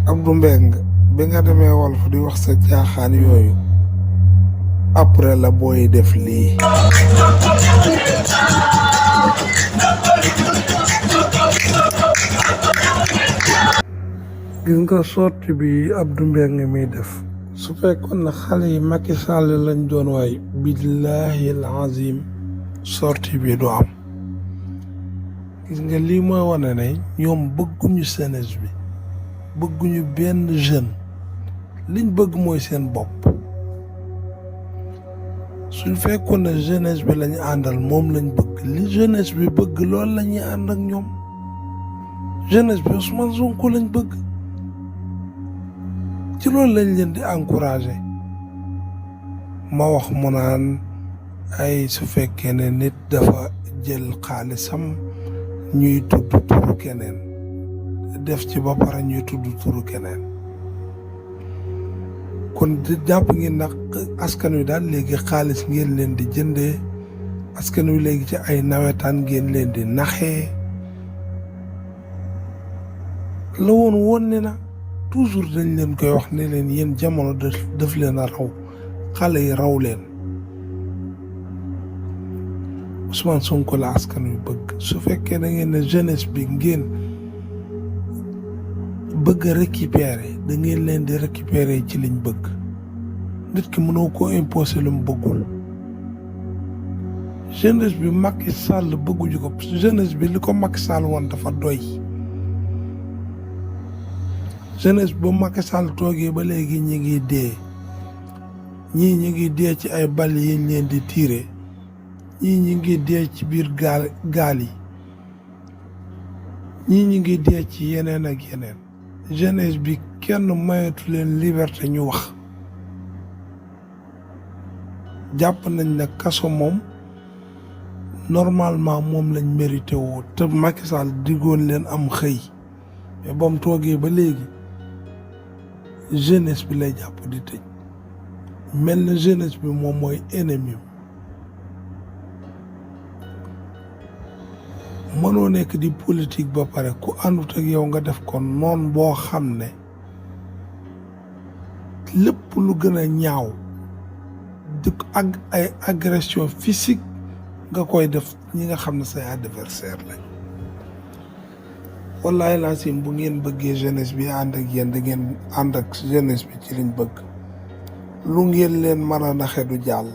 Abdou Mbeng bi nga demee Walf di wax sa caaxaan yooyu après la booy def lii. gis nga sorti bi Abdou Mbeng mi def su fekkoon na xale yi Macky Sall lañ doon waay billahi alazim sorti bi du am. gis nga lii mooy wane ne ñoom bëgguñu jeunesse bi bëgguñu benn jeune liñ bëgg mooy seen bopp. suñ fekkoon ne jeunesse bi lañu àndal moom lañ bëgg li jeunesse bi bëgg loolu la ñuy ànd ak ñoom. jeunesse bi Ousmane Sonko lañ bëgg ci loolu lañ leen di encouragé. ma wax mu naan ay su fekkee ne nit dafa jël xaalisam ñuy tudd turu keneen def ci ba pare ñuy tudd turu keneen kon jàpp ngeen nag askan wi daal léegi xaalis ngeen leen di jëndee askan wi léegi ci ay nawetaan ngeen leen di naxee la woon ne na toujours dañ leen koy wax ne leen yéen jamono daf leen a raw xale yi raw leen. Ousmane Sonko la askan wi bëgg su fekkee da ngeen ne jeunesse bi ngeen bëgg a récupérer da ngeen leen di récupérer ci liñ bëgg nit ki mënoo koo imposer lu mu bëggul. jeunesse bi Macky Sall bëgguñu ko jeunesse bi li ko Macky Sall woon dafa doy. jeunesse ba Macky Sall toogee ba léegi ñi ngi dee ñii ñi ngi dee ci ay bal yiñ leen di tiire ñii ñi ngi dee ci biir gaal yi ñii ñi ngi dee ci yeneen ak yeneen. jeunesse bi kenn mayatu leen liberté ñu wax. jàpp nañ ne kaso moom normalement moom lañ mérité woo te Macky Sall diggoon leen am xëy mais ba mu toogee ba léegi jeunesse bi lay jàpp di tëj mel na jeunesse bi moom mooy ennemi. mënoo nekk di politique ba pare ku àndut ak yow nga def ko noon boo xam ne lépp lu gën a ñaaw di ak ay agression physique nga koy def ñi nga xam ne say adversaire lañ. wallahi laasim bu ngeen bëggee jeunesse bi ànd ak yéen da ngeen ànd ak jeunesse bi ci liñ bëgg lu ngeen leen mën a naxe du jàll.